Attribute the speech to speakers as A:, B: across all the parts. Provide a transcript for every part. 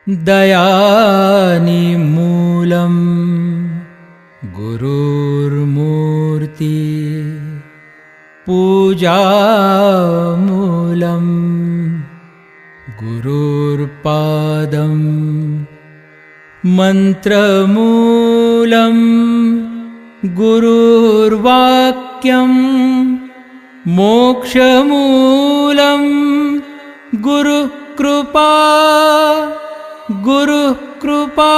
A: दयानिमूलं गुरुर्मूर्ति पूजामूलं गुरुर्पादं मन्त्रमूलं गुरुर्वाक्यं मोक्षमूलं गुरुकृपा गुरुकृपा।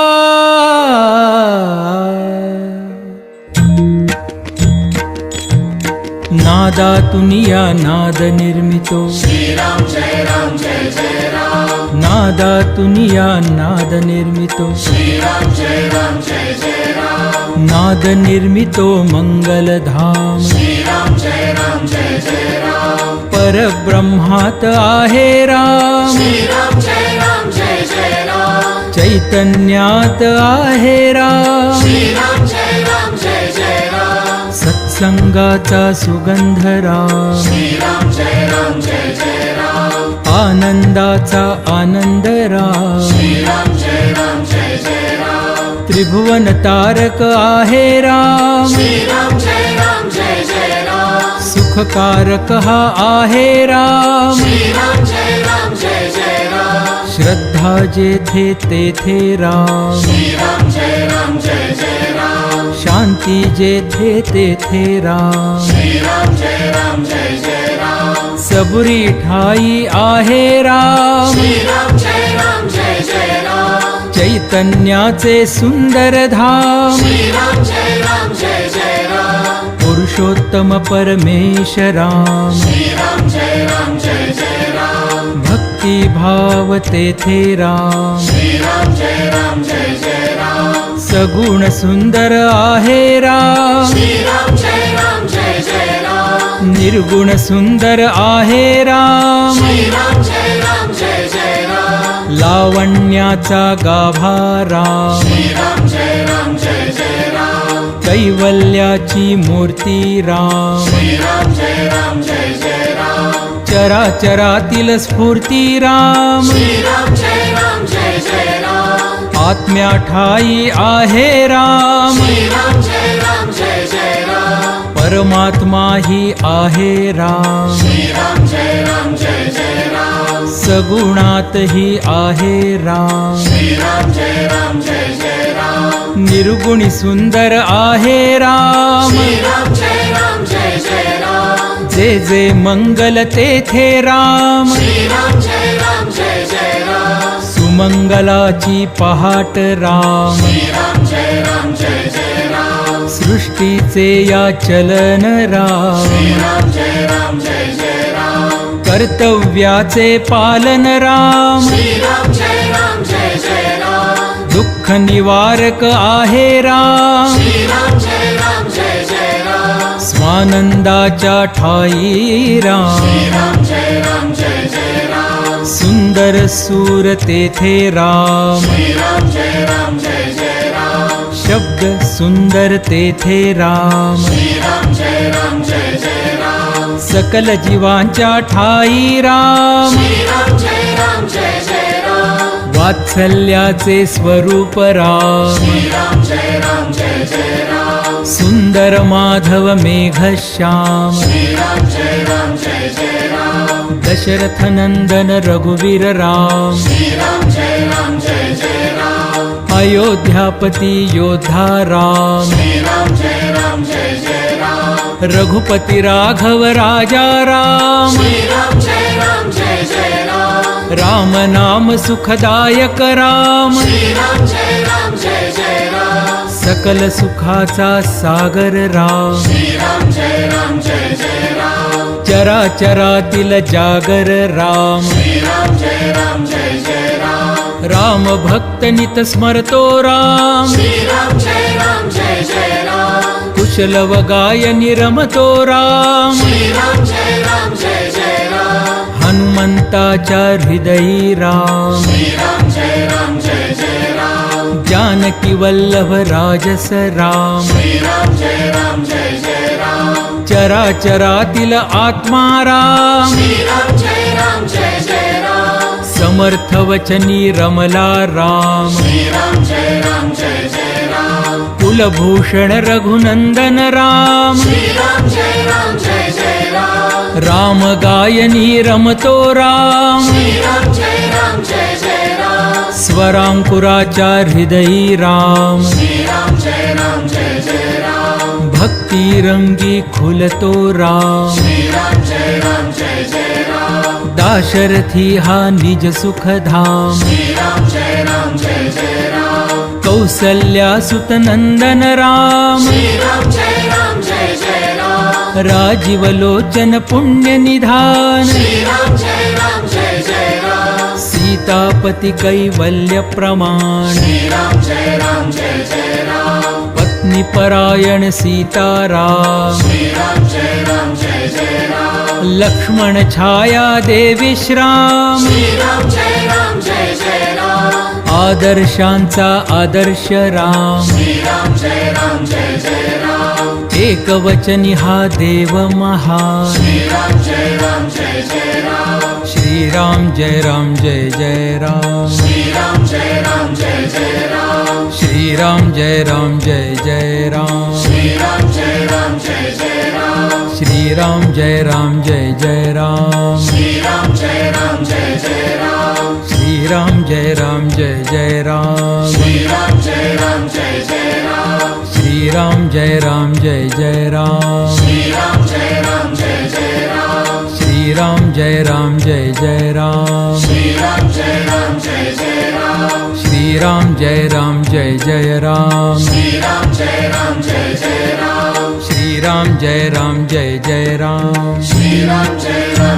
A: नादातुनिया नाद निर्मितो
B: श्रीराम जय राम जय जय राम।
A: नादातुनिया नाद निर्मितो
B: श्रीराम जय राम जय जय राम।
A: नाद निर्मितो मंगलधाम
B: श्रीराम जय राम जय जय राम।
A: परब्रह्मात आहे राम
B: श्रीराम जय राम जय जय राम।
A: चैतन्यात आहे राम
B: श्रीराम जय राम जय जय राम।
A: सत्संगाचा सुगंध राम
B: श्रीराम जय राम जय जय राम।
A: आनंदाचा आनंद राम
B: श्रीराम जय राम जय जय राम।
A: त्रिभुवन तारक आहे राम
B: श्रीराम जय राम जय जय राम।
A: सुखकारक हा आहे राम
B: श्रीराम जय राम जय जय राम।
A: श्रद्धा जेथे तेथे राम
B: श्रीराम जय राम जय जय राम।
A: शांती जेथे तेथे राम
B: श्रीराम जय राम जय जय राम।
A: सबुरी ठाई आहे राम
B: श्रीराम जय राम जय जय राम।
A: चैतन्याचे सुंदर धाम
B: श्रीराम जय राम जय जय राम।
A: पुरुषोत्तम परमेश राम
B: श्रीराम जय राम जय जय राम।
A: भक्ती भाव तेथे राम
B: श्रीराम जय राम जय जय राम।
A: सगुण सुंदर आहे राम
B: श्रीराम जय राम जय जय राम।
A: निर्गुण सुंदर आहे राम
B: श्रीराम जय राम जय जय राम।
A: लावण्याचा गाभा राम
B: श्रीराम जय राम जय जय राम।
A: कैवल्याची मूर्ती राम
B: श्रीराम जय राम जय जय राम।
A: चराचरातील स्फूर्ती राम
B: श्रीराम जय राम जय जय राम।
A: आत्म्या ठाई आहे राम
B: श्रीराम जय राम जय जय राम।
A: परमात्मा ही आहे राम
B: श्रीराम जय राम जय जय राम।
A: सगुणात ही आहे राम
B: श्रीराम जय राम जय जय राम।
A: निर्गुणी सुंदर आहे राम
B: श्रीराम जय राम जय जय राम।
A: जे जे मंगल तेथे राम
B: श्रीराम जय राम जय जय राम।
A: सुमंगलाची पहाट राम
B: श्रीराम जय राम जय जय राम।
A: सृष्टीचे या चलन राम
B: श्रीराम जय राम जय जय राम।
A: कर्तव्याचे पालन राम
B: श्रीराम जय राम जय जय राम।
A: दुःख निवारक आहे राम
B: श्रीराम जय राम जय जय राम।
A: स्वानंदाच्या ठाई राम
B: श्रीराम जय राम जय जय राम।
A: सुंदर सूर तेथे राम
B: श्रीराम जय राम जय जय राम।
A: शब्द सुंदर तेथे राम
B: श्रीराम जय राम जय जय राम।
A: सकल जीवांच्या ठाई राम
B: श्रीराम जय राम जय जय राम।
A: वात्सल्याचे स्वरूप राम
B: श्रीराम जय राम जय जय राम।
A: सुंदर माधव मेघश्याम
B: श्रीराम जय राम जय जय राम।
A: दशरथ नंदन रघुवीर राम
B: श्रीराम जय राम जय जय राम।
A: अयोध्यापती योद्धा राम
B: श्रीराम जय राम जय जय राम।
A: रघुपती राघव राजा राम
B: श्रीराम जय राम जय जय राम।
A: राम नाम सुखदायक राम
B: श्रीराम जय राम जय जय राम।
A: सकल सुखाचा सागर राम
B: श्रीराम जय राम जय जय राम।
A: चराचरातील जागर राम
B: श्रीराम जय राम जय जय राम।
A: राम भक्त नित स्मरतो राम
B: श्रीराम जय राम जय जय राम।
A: कुशल व गायनी रमतो राम
B: श्रीराम जय राम जय जय राम।
A: हनुमंताच्या हृदयी राम
B: श्रीराम जय राम जय जय राम।
A: जानकी वल्लभ राजस राम
B: श्रीराम जय राम जय जय राम।
A: चराचरातील आत्मा राम
B: श्रीराम जय राम जय जय राम।
A: समर्थ वचनी रमला राम
B: श्रीराम जय राम जय जय राम
A: कुलभूषण रघुनंदन राम
B: श्रीराम जय राम जय जय राम
A: राम गायनी रमतो राम
B: श्रीराम जय राम जय जय राम
A: स्वरांकुराच्या हृदयी राम
B: श्रीराम जय राम जय जय राम
A: भक्ती रंगी खुलतो राम
B: श्रीराम जय राम जय जय राम
A: दाशरथी हा निज सुखधाम
B: श्रीराम जय राम जय जय राम
A: कौसल्या सुतनंदन राम
B: श्रीराम जय राम जय जय राम
A: राजीवलोचन पुण्य निधान
B: श्रीराम जय राम जय जय राम
A: सीतापति कैवल्य प्रमाण
B: श्रीराम जय राम जय जय राम
A: पत्नी परायण सीताराम
B: श्रीराम जय राम जय जय राम
A: लक्ष्मण छाया देवी श्राम
B: श्रीराम जय राम जय जय राम
A: आदर्शांचा आदर्श राम
B: श्रीराम जय राम जय जय राम
A: एकवचनी हा देव महान
B: श्रीराम जय राम जय जय राम
A: श्रीराम जय राम जय जय राम
B: श्रीराम जय राम जय जय राम
A: श्रीराम जय राम जय जय राम
B: श्रीराम जय राम जय जय राम
A: श्रीराम जय राम जय जय राम
B: श्रीराम जय राम जय जय राम
A: श्रीराम जय राम जय जय राम
B: श्रीराम जय राम जय जय राम
A: श्रीराम जय राम जय जय राम
B: श्रीराम जय राम जय जय राम
A: श्रीराम जय राम जय जय राम
B: श्रीराम जय राम जय जय राम
A: श्रीराम जय राम जय जय राम
B: श्रीराम जय राम जय जय राम
A: श्रीराम जय राम जय जय राम
B: श्रीराम जय राम